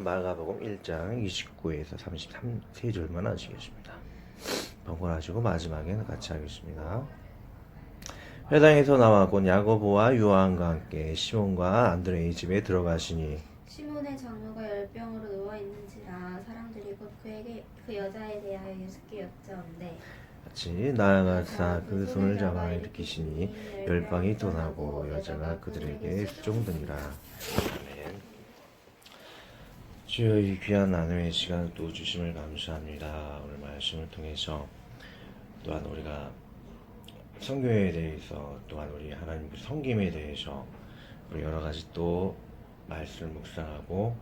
마가복음 1장 29에서 33절만 하시겠습니다. 번갈아가지고 마지막에는 같이 하겠습니다. 회당에서 나와 곧 야고보와 요한과 함께 시몬과 안드레의 집에 들어가시니 시몬의 장모가 열병으로 누워 있는지라 사람들이 곧 그에게 그 여자에 대하여 예수께 여짜온대. 같이 나아가사 그 손을 잡아 일으키시니 열방이 떠나고 여자가 그들에게 수종드니라. 아멘. 주여, 이 귀한 나눔의 시간을 또 주심을 감사합니다. 오늘 말씀을 통해서 또한 우리가 성교에 대해서, 또한 우리 하나님 섬김에 대해서 우리 여러 가지 또 말씀을 묵상하고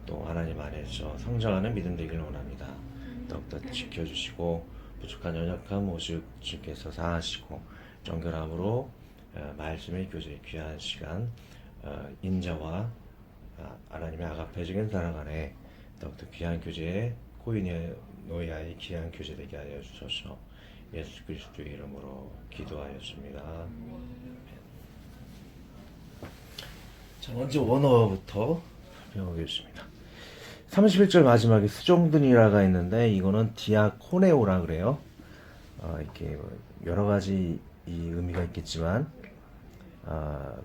또 하나님 안에서 성장하는 믿음 되기를 원합니다. 더욱더 지켜주시고 부족한 연약한 모습 주께서 사하시고 정결함으로 말씀의 교제 귀한 시간 인자와 하나님의 아가페적인 사랑 안에 더욱더 귀한 교제에 코이노야의 귀한 교제 되게 하여 주소서. 예수 그리스도의 이름으로 기도하였습니다. 자, 먼저 원어부터 배우겠습니다. 31절 마지막에 수종드니라가 있는데 이거는 디아코네오라 그래요. 이렇게 여러 가지 이 의미가 있겠지만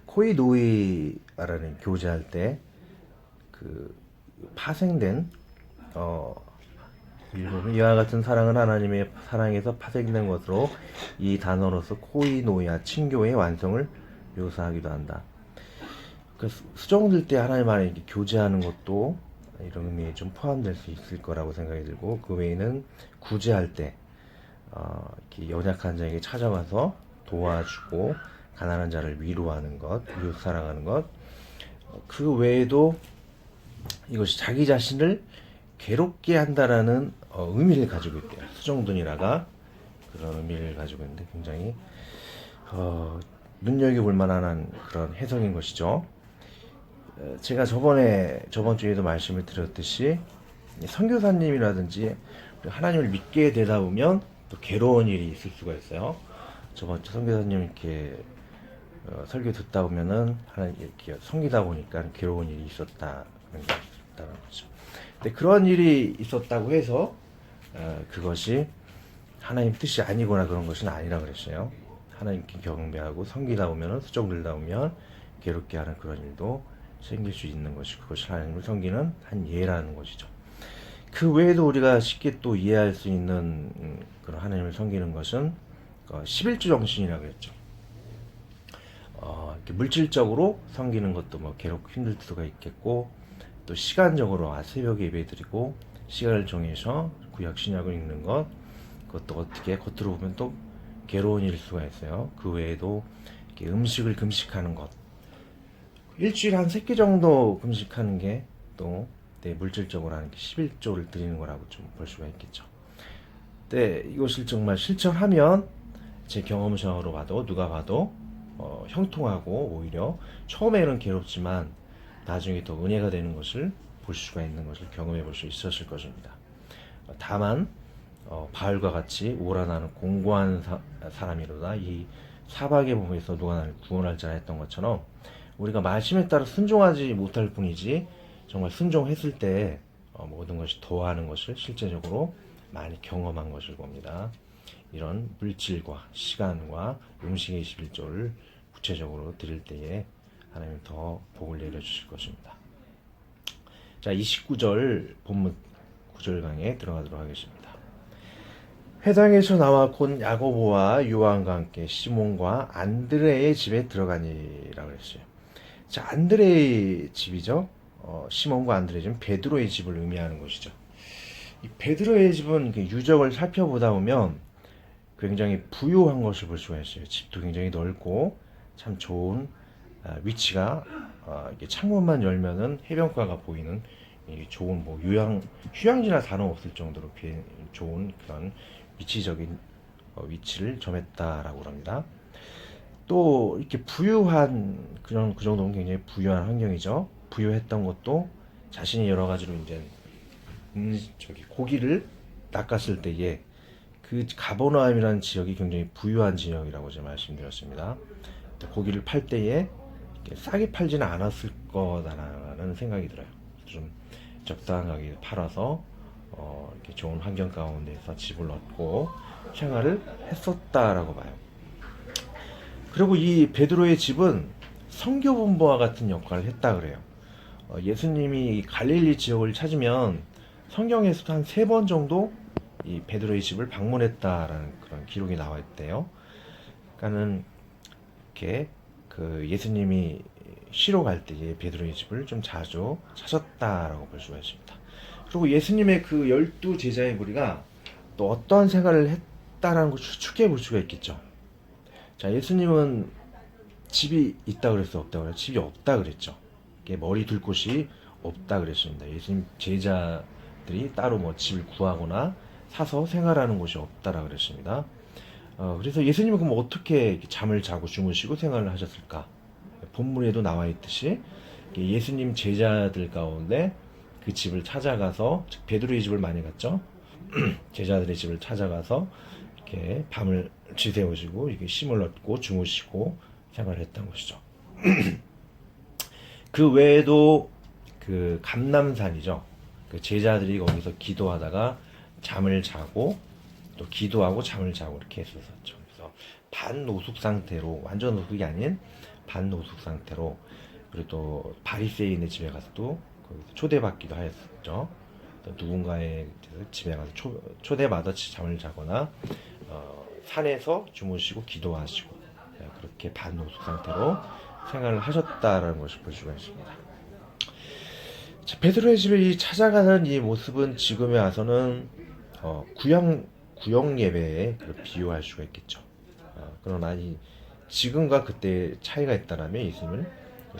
코이노이라는 교제할 때 그 파생된 일본은 이와 같은 사랑은 하나님의 사랑에서 파생된 것으로 이 단어로서 코이노야 친교의 완성을 묘사하기도 한다. 그 수종들 때 하나님 안에 이렇게 교제하는 것도 이런 의미에 좀 포함될 수 있을 거라고 생각이 들고, 그 외에는 구제할 때 이렇게 연약한 자에게 찾아가서 도와주고 가난한 자를 위로하는 것, 이웃 사랑하는 것, 그 외에도 이것이 자기 자신을 괴롭게 한다라는 의미를 가지고 있대요. 수종드니라가 그런 의미를 가지고 있는데 굉장히 눈여겨볼 만한 그런 해석인 것이죠. 제가 저번 주에도 말씀을 드렸듯이 선교사님이라든지 하나님을 믿게 되다 보면 또 괴로운 일이 있을 수가 있어요. 저번 주 선교사님 이렇게 설교 듣다 보면은 하나님 이렇게 섬기다 보니까 괴로운 일이 있었다는 거죠. 근데 그런 일이 있었다고 해서 그것이 하나님 뜻이 아니거나 그런 것은 아니라 그랬어요. 하나님께 경배하고 섬기다 보면, 수종들다 보면 괴롭게 하는 그런 일도 생길 수 있는 것이, 그것이 하나님을 섬기는 한 예라는 것이죠. 그 외에도 우리가 쉽게 또 이해할 수 있는 그런 하나님을 섬기는 것은 11주 정신이라고 했죠. 이렇게 물질적으로 섬기는 것도 뭐 괴롭고 힘들 수가 있겠고, 또 시간적으로 새벽에 예배드리고 시간을 정해서 구약 신약을 읽는 것, 그것도 어떻게 겉으로 보면 또 괴로운 일일 수가 있어요. 그 외에도 이렇게 음식을 금식하는 것, 일주일에 한 3끼 정도 금식하는 게 또 물질적으로 하는 게 11조를 드리는 거라고 좀 볼 수가 있겠죠. 근데 이것을 정말 실천하면 제 경험상으로 봐도, 누가 봐도 형통하고 오히려 처음에는 괴롭지만 나중에 더 은혜가 되는 것을 볼 수가 있는 것을 경험해 볼 수 있었을 것입니다. 다만 바울과 같이 오라나는 공고한 사람이로다, 이 사박의 몸에서 누가 나를 구원할 자라 했던 것처럼 우리가 말씀에 따라 순종하지 못할 뿐이지 정말 순종했을 때 모든 것이 더하는 것을 실제적으로 많이 경험한 것을 봅니다. 이런 물질과 시간과 음식의 11조를 구체적으로 드릴 때에 하나님 더 복을 내려주실 것입니다. 자, 29절 본문 9절 강에 들어가도록 하겠습니다. 회당에서 나와 곧 야고보와 요한과 함께 시몬과 안드레의 집에 들어가니라고 했어요. 자, 안드레의 집이죠. 시몬과 안드레의 집은 베드로의 집을 의미하는 것이죠. 이 베드로의 집은 유적을 살펴보다 보면 굉장히 부유한 것을 볼 수가 있어요. 집도 굉장히 넓고 참 좋은 위치가, 이렇게 창문만 열면은 해변가가 보이는 좋은 휴양지나 다름없을 정도로 좋은 그런 위치적인 위치를 점했다라고 합니다. 또 이렇게 부유한 그 정도면 굉장히 부유한 환경이죠. 부유했던 것도 자신이 여러 가지로 이제 고기를 낚았을 때에 그 가버나움이라는 지역이 굉장히 부유한 지역이라고 제가 말씀드렸습니다. 고기를 팔 때에 싸게 팔지는 않았을 거다라는 생각이 들어요. 좀 적당하게 팔아서 이렇게 좋은 환경 가운데서 집을 얻고 생활을 했었다라고 봐요. 그리고 이 베드로의 집은 선교본부와 같은 역할을 했다 그래요. 예수님이 갈릴리 지역을 찾으면 성경에서도 한 3번 정도 이 베드로의 집을 방문했다라는 그런 기록이 나와 있대요. 그러니까는 이렇게 그 예수님이 쉬러 갈 때에 베드로의 집을 좀 자주 찾았다라고 볼 수가 있습니다. 그리고 예수님의 그 12제자의 무리가 또 어떠한 생활을 했다라는 것을 추측해 볼 수가 있겠죠. 자, 예수님은 집이 있다 그랬어, 없다 그랬어? 집이 없다 그랬죠. 이게 머리 둘 곳이 없다 그랬습니다. 예수님 제자들이 따로 뭐 집을 구하거나 사서 생활하는 곳이 없다라 그랬습니다. 그래서 예수님은 그럼 어떻게 잠을 자고 주무시고 생활을 하셨을까? 본문에도 나와 있듯이 예수님 제자들 가운데 그 집을 찾아가서, 즉 베드로의 집을 많이 갔죠. 제자들의 집을 찾아가서 이렇게 밤을 지새우시고 이렇게 심을 얻고 주무시고 생활했던 것이죠. 그 외에도 그 감람산이죠. 그 제자들이 거기서 기도하다가 잠을 자고 또 기도하고 잠을 자고 이렇게 했었죠. 그래서 반노숙 상태로, 완전 노숙이 아닌 반노숙 상태로, 그리고 또 바리새인의 집에 가서도 거기서 초대받기도 하였었죠. 또 누군가의 집에 가서 초대받아 잠을 자거나 산에서 주무시고 기도하시고 그렇게 반노숙 상태로 생활을 하셨다라는 것을 볼 수가 있습니다. 자, 베드로의 집을 찾아가는 이 모습은 지금에 와서는 구역 예배에 비유할 수가 있겠죠. 그러나 지금과 그때 차이가 있다라면 예수님은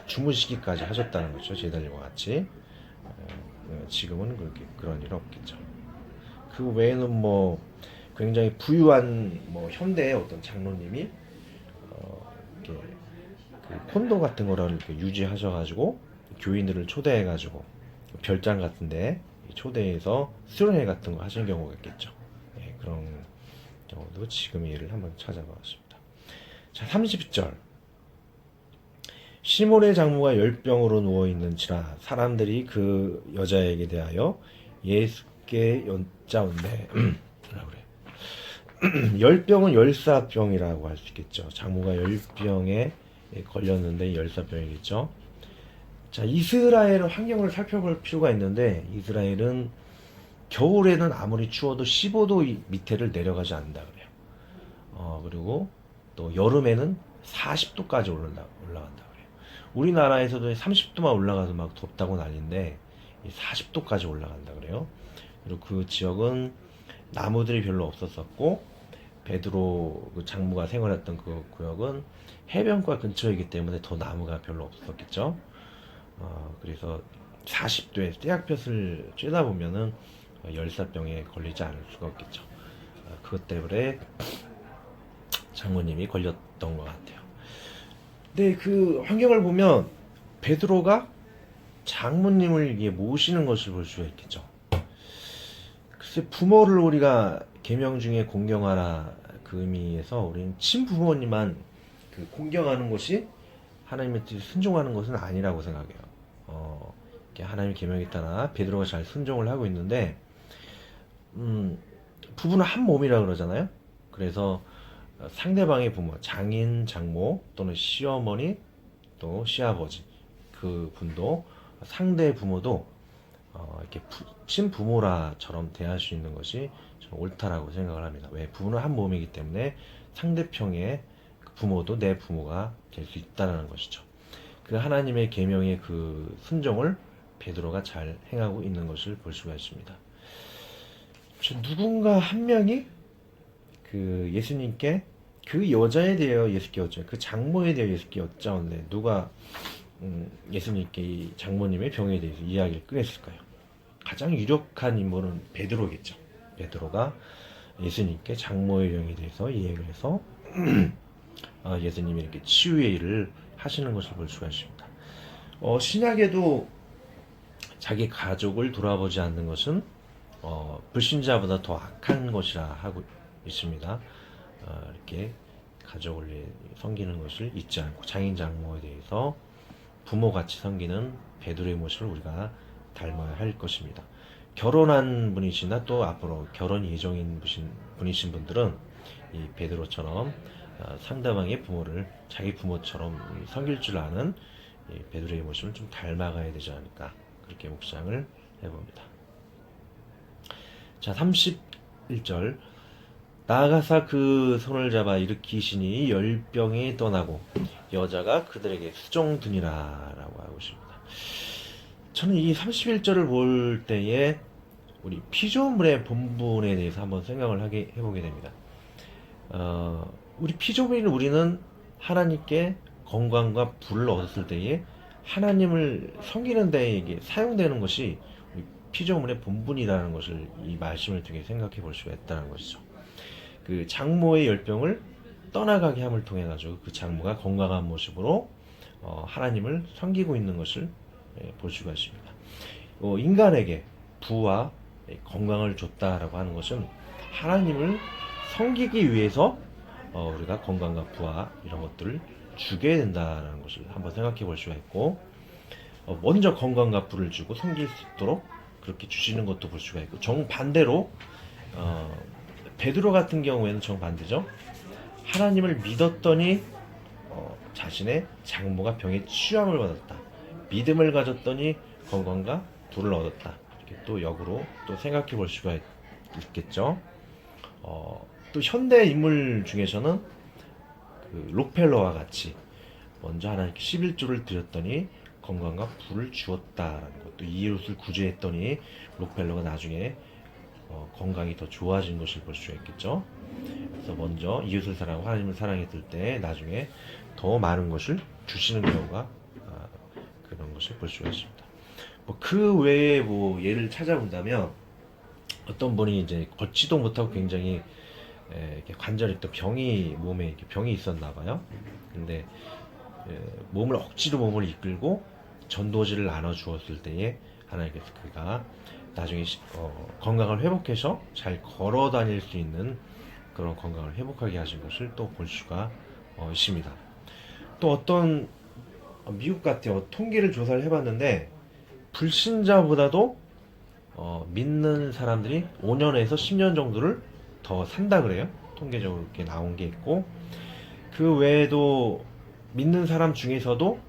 주무시기까지 하셨다는 거죠. 제자들과 같이. 지금은 그렇게 그런 일 없겠죠. 그 외에는 뭐 굉장히 부유한 뭐 현대의 어떤 장로님이 이렇게 그 콘도 같은 거를 이렇게 유지하셔가지고 교인들을 초대해가지고 별장 같은데 초대해서 수련회 같은 거 하신 경우가 있겠죠. 네, 그런 경우도 지금의 예를 한번 찾아봤습니다. 자, 30절. 시몬의 장모가 열병으로 누워있는지라 사람들이 그 여자에게 대하여 예수께 여짜온대. 열병은 열사병이라고 할 수 있겠죠. 장모가 열병에 걸렸는데 열사병이겠죠. 자, 이스라엘 환경을 살펴볼 필요가 있는데 이스라엘은 겨울에는 아무리 추워도 15도 밑에를 내려가지 않는다 그래요. 그리고 또 여름에는 40도까지 올라간다 그래요. 우리나라에서도 30도만 올라가서 막 덥다고 난리인데 40도까지 올라간다 그래요. 그리고 그 지역은 나무들이 별로 없었었고 베드로 그 장모가 생활했던 그 구역은 해변가 근처이기 때문에 더 나무가 별로 없었겠죠. 그래서 40도에 떼약볕을 쬐다 보면은 열사병에 걸리지 않을 수가 없겠죠. 그것 때문에 장모님이 걸렸던 것 같아요. 근데 그 환경을 보면 베드로가 장모님을 모시는 것을 볼 수가 있겠죠. 글쎄, 부모를 우리가 계명 중에 공경하라 그 의미에서 우리는 친부모님만 그 공경하는 것이 하나님의 뜻에 순종하는 것은 아니라고 생각해요. 하나님의 계명에 따라 베드로가 잘 순종을 하고 있는데 부부는 한 몸이라 그러잖아요. 그래서 상대방의 부모, 장인, 장모 또는 시어머니 또 시아버지 그 분도 상대 부모도 이렇게 친부모라처럼 대할 수 있는 것이 저는 옳다라고 생각을 합니다. 왜? 부부는 한 몸이기 때문에 상대편의 부모도 내 부모가 될 수 있다는 것이죠. 그 하나님의 계명의 그 순종을 베드로가 잘 행하고 있는 것을 볼 수가 있습니다. 누군가 한 명이 그 예수님께 그 여자에 대하여 예수께 여쭤, 그 장모에 대하여 예수께 여짜온데 누가 예수님께 이 장모님의 병에 대해서 이야기를 꺼냈을까요? 가장 유력한 인물은 베드로겠죠. 베드로가 예수님께 장모의 병에 대해서 이야기를 해서 예수님이 이렇게 치유의 일을 하시는 것을 볼 수가 있습니다. 신약에도 자기 가족을 돌아보지 않는 것은 불신자보다 더 악한 것이라 하고 있습니다. 이렇게 가족을 섬기는 것을 잊지 않고 장인 장모에 대해서 부모같이 섬기는 베드로의 모습을 우리가 닮아야 할 것입니다. 결혼한 분이시나 또 앞으로 결혼 예정인 분이신 분들은 이 베드로처럼 상대방의 부모를 자기 부모처럼 섬길 줄 아는 이 베드로의 모습을 좀 닮아가야 되지 않을까, 그렇게 묵상을 해봅니다. 자, 31절. 나아가사 그 손을 잡아 일으키시니 열병이 떠나고 여자가 그들에게 수종드니라 라고 하고 있습니다. 저는 이 31절을 볼 때에 우리 피조물의 본분에 대해서 한번 생각을 해보게 됩니다. 우리 피조물인 우리는 하나님께 건강과 부를 얻었을 때에 하나님을 섬기는 데에 이게 사용되는 것이 우리 피조물의 본분이라는 것을 이 말씀을 통해 생각해 볼 수가 있다는 것이죠. 그 장모의 열병을 떠나가게 함을 통해 가지고 그 장모가 건강한 모습으로 하나님을 섬기고 있는 것을 볼 수가 있습니다. 인간에게 부와 건강을 줬다라고 하는 것은 하나님을 섬기기 위해서 우리가 건강과 부와 이런 것들을 주게 된다는 것을 한번 생각해 볼 수가 있고, 먼저 건강과 부를 주고 섬길 수 있도록 그렇게 주시는 것도 볼 수가 있고, 정반대로 베드로 같은 경우에는 정반대죠. 하나님을 믿었더니 자신의 장모가 병에 취함을 받았다. 믿음을 가졌더니 건강과 부를 얻었다. 이렇게 또 역으로 또 생각해 볼 수가 있겠죠. 또 현대 인물 중에서는 그 록펠러와 같이 먼저 하나님께 11조를 드렸더니 건강과 부를 주었다라는 것도, 이웃을 구제했더니 록펠러가 나중에 건강이 더 좋아진 것을 볼 수가 있겠죠. 그래서 먼저 이웃을 사랑하고 하나님을 사랑했을 때 나중에 더 많은 것을 주시는 경우가 그런 것을 볼 수가 있습니다. 그 외에 예를 찾아본다면, 어떤 분이 이제 걷지도 못하고 굉장히 이렇게 관절에 또 몸에 이렇게 병이 있었나 봐요. 근데 억지로 몸을 이끌고 전도지를 나눠 주었을 때에 하나님께서 그가 나중에 건강을 회복해서 잘 걸어 다닐 수 있는 그런 건강을 회복하게 하신 것을 또 볼 수가 있습니다. 또 어떤 미국 같아요. 통계를 조사를 해봤는데 불신자보다도 믿는 사람들이 5년에서 10년 정도를 더 산다 그래요. 통계적으로 이렇게 나온 게 있고, 그 외에도 믿는 사람 중에서도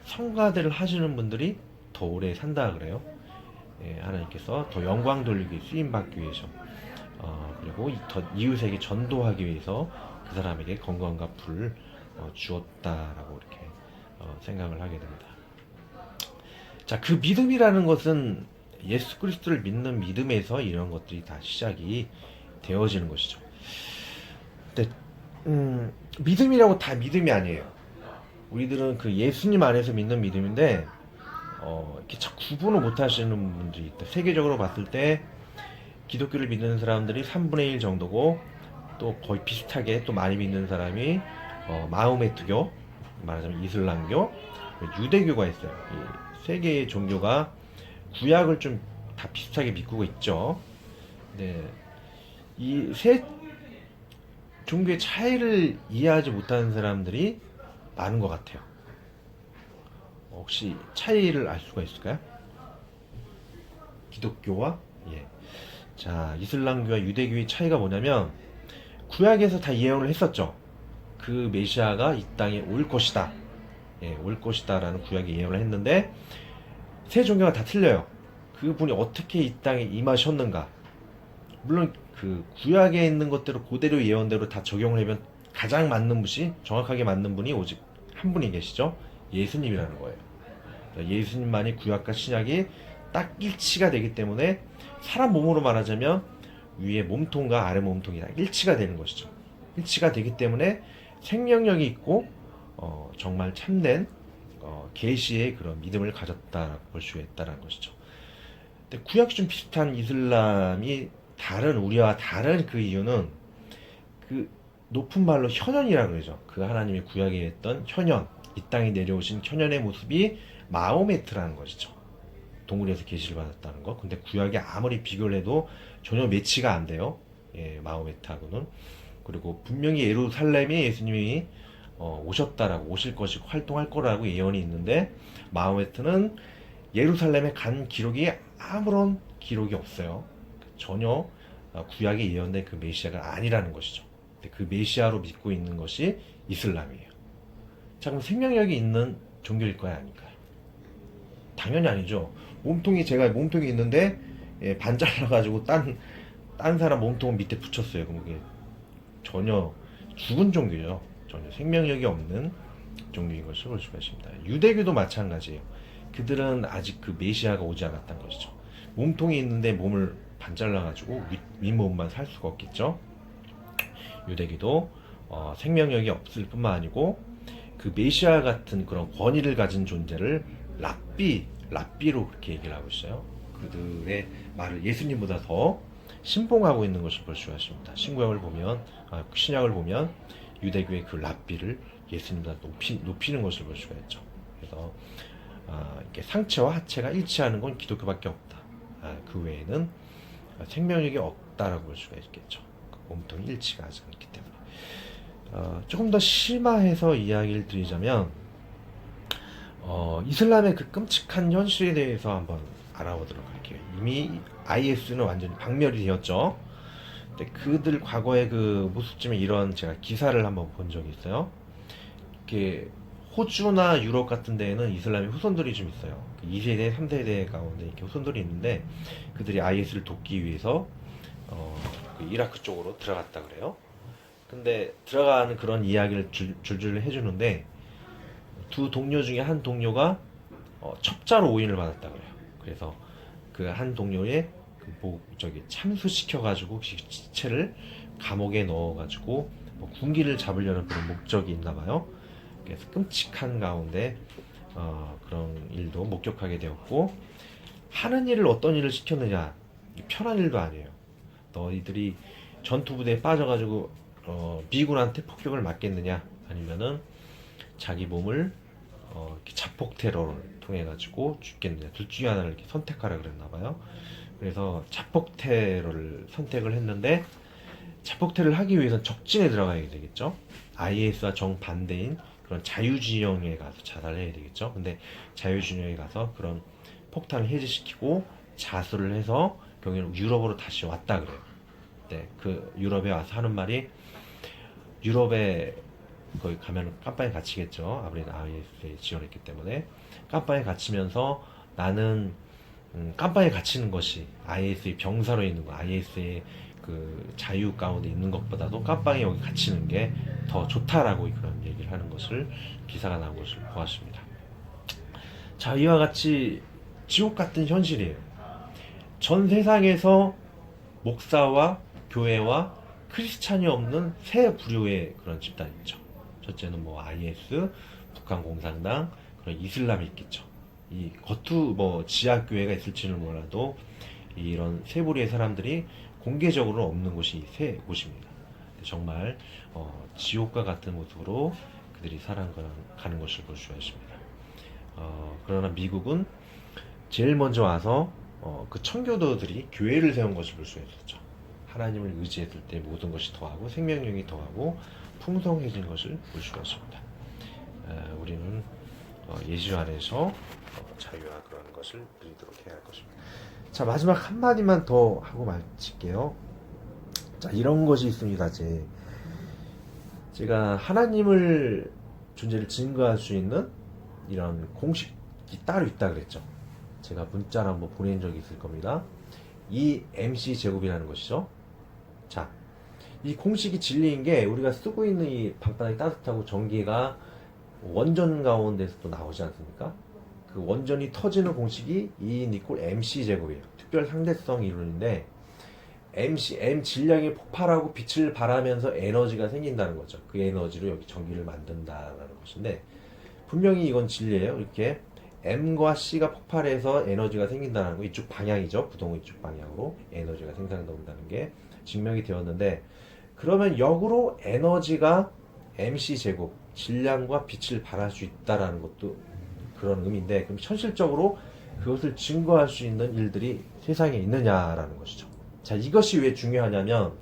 성가대를 하시는 분들이 더 오래 산다 그래요. 하나님께서 더 영광 돌리기, 쓰임 받기 위해서, 그리고 더 이웃에게 전도하기 위해서 그 사람에게 건강과 부를 주었다라고 이렇게 생각을 하게 됩니다. 자, 그 믿음이라는 것은 예수 그리스도를 믿는 믿음에서 이런 것들이 다 시작이 되어지는 것이죠. 근데 믿음이라고 다 믿음이 아니에요. 우리들은 그 예수님 안에서 믿는 믿음인데 이렇게 참 구분을 못 하시는 분들이 있다. 세계적으로 봤을 때 기독교를 믿는 사람들이 3분의 1 정도고, 또 거의 비슷하게 또 많이 믿는 사람이 마호메트교, 말하자면 이슬람교, 유대교가 있어요. 이 세 개의 종교가 구약을 좀 다 비슷하게 믿고 있죠. 네, 이 세 종교의 차이를 이해하지 못하는 사람들이 많은 것 같아요. 혹시 차이를 알 수가 있을까요? 기독교와 자, 이슬람교와 유대교의 차이가 뭐냐면, 구약에서 다 예언을 했었죠. 그 메시아가 이 땅에 올 것이다. 올 것이다 라는 구약에 예언을 했는데, 세 종교가 다 틀려요. 그분이 어떻게 이 땅에 임하셨는가. 물론 그 구약에 있는 것대로 그대로 예언대로 다 적용을 하면 가장 맞는 분이, 정확하게 맞는 분이 오직 한 분이 계시죠. 예수님이라는 거예요. 예수님만이 구약과 신약이 딱 일치가 되기 때문에, 사람 몸으로 말하자면 위에 몸통과 아래 몸통이 다 일치가 되는 것이죠. 일치가 되기 때문에 생명력이 있고 정말 참된 계시의 그런 믿음을 가졌다라고 볼 수 있다는 것이죠. 근데 구약이 좀 비슷한 이슬람이 우리와 다른 그 이유는, 그 높은 말로 현현이라고 그러죠. 그 하나님의 구약에 했던 현현, 이 땅에 내려오신 현현의 모습이 마호메트라는 것이죠. 동굴에서 계시를 받았다는 거. 근데 구약에 아무리 비교를 해도 전혀 매치가 안 돼요. 마호메트하고는. 그리고 분명히 예루살렘에 예수님이 오실 것이고 활동할 거라고 예언이 있는데, 마호메트는 예루살렘에 간 기록이 아무런 기록이 없어요. 전혀 구약에 예언된 그 메시아가 아니라는 것이죠. 그 메시아로 믿고 있는 것이 이슬람이에요. 자, 그럼 생명력이 있는 종교일 거야, 아닐까요? 당연히 아니죠. 제가 몸통이 있는데 반 잘라가지고 딴 사람 몸통 밑에 붙였어요. 그럼 그게 전혀 죽은 종교죠. 전혀 생명력이 없는 종교인 것을 볼 수가 있습니다. 유대교도 마찬가지예요. 그들은 아직 그 메시아가 오지 않았다는 것이죠. 몸통이 있는데 몸을 반 잘라가지고 윗몸만 살 수가 없겠죠. 유대교도 생명력이 없을 뿐만 아니고 그 메시아 같은 그런 권위를 가진 존재를 랍비로 그렇게 얘기를 하고 있어요. 그들의 말을 예수님보다 더 신봉하고 있는 것을 볼 수가 있습니다. 신약을 보면 유대교의 그 랍비를 예수님보다 높이는 것을 볼 수가 있죠. 그래서 이렇게 상체와 하체가 일치하는 건 기독교밖에 없다. 그 외에는 생명력이 없다라고 볼 수가 있겠죠. 몸통이 일치가 하지 않기 때문에. 조금 더 심화해서 이야기를 드리자면 이슬람의 그 끔찍한 현실에 대해서 한번 알아보도록 할게요. 이미 IS는 완전히 박멸이 되었죠. 근데 그들 과거의 그 모습쯤에 이런 제가 기사를 한번 본 적이 있어요. 이렇게 호주나 유럽 같은 데에는 이슬람의 후손들이 좀 있어요. 2세대, 3세대 가운데 이렇게 후손들이 있는데 그들이 IS를 돕기 위해서 그 이라크 쪽으로 들어갔다 그래요. 근데 들어가는 그런 이야기를 줄줄 해주는데 두 동료 중에 한 동료가 첩자로 오인을 받았다 그래요. 그래서 그 한 동료의 참수시켜가지고 시체를 감옥에 넣어가지고 군기를 잡으려는 그런 목적이 있나봐요. 그래서 끔찍한 가운데 그런 일도 목격하게 되었고, 하는 일을 어떤 일을 시켰느냐, 편한 일도 아니에요. 너희들이 전투부대에 빠져가지고 미군한테 폭격을 맞겠느냐, 아니면은 자기 몸을 이렇게 자폭 테러를 통해 가지고 죽겠느냐, 둘 중에 하나를 이렇게 선택하라 그랬나봐요. 그래서 자폭 테러를 선택을 했는데, 자폭 테러를 하기 위해서는 적진에 들어가야 되겠죠. IS와 정반대인 그런 자유진영에 가서 자살을 해야 되겠죠. 근데 자유진영에 가서 그런 폭탄을 해제시키고 자수를 해서 경우에는 유럽으로 다시 왔다 그래요. 네, 그 유럽에 와서 하는 말이, 유럽에 거기 가면 깜빵에 갇히겠죠. 아무래도 IS에 지원했기 때문에 깜빵에 갇히면서 나는 깜빵에 갇히는 것이 IS의 병사로 있는 거, IS의 그 자유 가운데 있는 것보다도 깜빵에 여기 갇히는 게 더 좋다라고 그런 얘기를 하는 것을, 기사가 나온 것을 보았습니다. 자, 이와 같이 지옥 같은 현실이에요. 전 세상에서 목사와 교회와 크리스찬이 없는 세 부류의 그런 집단이 있죠. 첫째는 IS, 북한 공산당, 그런 이슬람이 있겠죠. 이 지하교회가 있을지는 몰라도 이런 세 부류의 사람들이 공개적으로 없는 곳이 이 세 곳입니다. 정말 지옥과 같은 모습으로 그들이 살아가는 것을 볼 수가 있습니다. 그러나 미국은 제일 먼저 와서 그 청교도들이 교회를 세운 것을 볼 수가 있었죠. 하나님을 의지했을 때 모든 것이 더하고 생명력이 더하고 풍성해진 것을 볼 수가 있습니다. 우리는 예수 안에서 자유와 그런 것을 누리도록 해야 할 것입니다. 자, 마지막 한마디만 더 하고 마칠게요. 자, 이런 것이 있습니다. 제가 하나님을 존재를 증거할 수 있는 이런 공식이 따로 있다 그랬죠. 제가 문자를 한번 보낸 적이 있을 겁니다. 이 MC 제곱이라는 것이죠. 자, 이 공식이 진리인 게, 우리가 쓰고 있는 이 방바닥이 따뜻하고 전기가 원전 가운데서 또 나오지 않습니까? 그 원전이 터지는 공식이 E = MC 제곱이에요. 특별 상대성 이론인데, M 질량이 폭발하고 빛을 발하면서 에너지가 생긴다는 거죠. 그 에너지로 여기 전기를 만든다라는 것인데, 분명히 이건 진리예요. 이렇게 M과 C가 폭발해서 에너지가 생긴다는 거, 이쪽 방향이죠. 부동의 이쪽 방향으로 에너지가 생산된다는 게 증명이 되었는데, 그러면 역으로 에너지가 MC 제곱, 질량과 빛을 발할 수 있다라는 것도 그런 의미인데, 그럼 현실적으로 그것을 증거할 수 있는 일들이 세상에 있느냐라는 것이죠. 자, 이것이 왜 중요하냐면,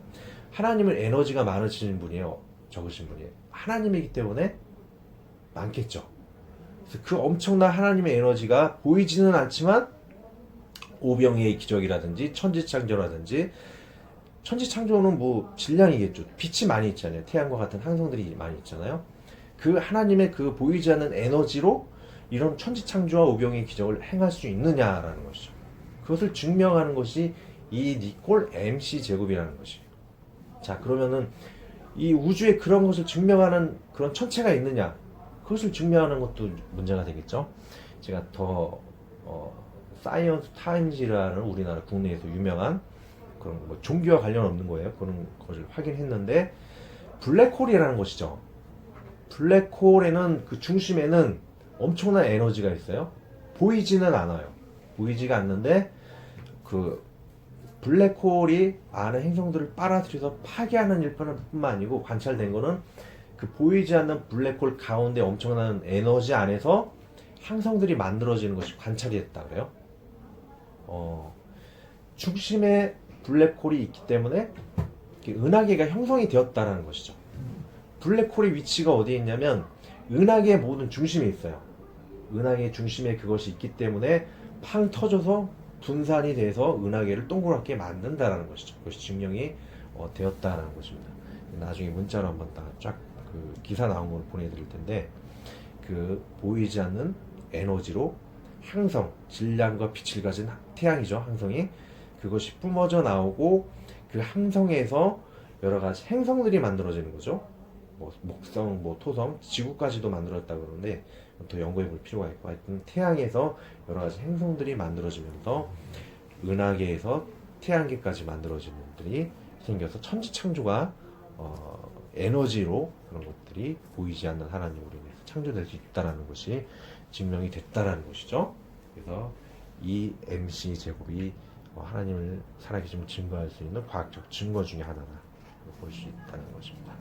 하나님은 에너지가 많으신 분이에요, 적으신 분이에요? 하나님이기 때문에 많겠죠. 그래서 그 엄청난 하나님의 에너지가 보이지는 않지만 오병이의 기적이라든지 천지창조라든지, 천지창조는 뭐 질량이겠죠. 빛이 많이 있잖아요. 태양과 같은 항성들이 많이 있잖아요. 그 하나님의 그 보이지 않는 에너지로 이런 천지창조와 오병이의 기적을 행할 수 있느냐라는 것이죠. 그것을 증명하는 것이 이 니콜 MC 제곱이라는 것이에요. 자, 그러면은 이 우주에 그런 것을 증명하는 그런 천체가 있느냐, 그것을 증명하는 것도 문제가 되겠죠. 제가 더 사이언스 타임즈라는 우리나라 국내에서 유명한 그런 뭐 종교와 관련 없는 거예요. 그런 것을 확인했는데, 블랙홀이라는 것이죠. 블랙홀에는 그 중심에는 엄청난 에너지가 있어요. 보이지는 않아요. 보이지가 않는데 그 블랙홀이 안에 행성들을 빨아들여서 파괴하는 일뿐만 아니고, 관찰된 거는 그 보이지 않는 블랙홀 가운데 엄청난 에너지 안에서 항성들이 만들어지는 것이 관찰이 됐다 그래요. 중심에 블랙홀이 있기 때문에 은하계가 형성이 되었다는 것이죠. 블랙홀의 위치가 어디에 있냐면 은하계의 모든 중심에 있어요. 은하계 중심에 그것이 있기 때문에 팡 터져서 분산이 돼서 은하계를 동그랗게 만든다라는 것이죠. 그것이 증명이 되었다라는 것입니다. 나중에 문자로 한번 쫙 그 기사 나온 걸 보내드릴 텐데, 그 보이지 않는 에너지로 항성, 질량과 빛을 가진 태양이죠. 항성이 그것이 뿜어져 나오고 그 항성에서 여러 가지 행성들이 만들어지는 거죠. 뭐 목성, 뭐 토성, 지구까지도 만들었다고 그러는데 더 연구해 볼 필요가 있고, 하여튼 태양에서 여러 가지 행성들이 만들어지면서 은하계에서 태양계까지 만들어지는 것들이 생겨서 천지창조가 에너지로 그런 것들이 보이지 않는 하나님으로 인해서 창조될 수 있다는 것이 증명이 됐다는 것이죠. 그래서 이 MC 제곱이 하나님을 살아계심을 증거할 수 있는 과학적 증거 중에 하나다 볼 수 있다는 것입니다.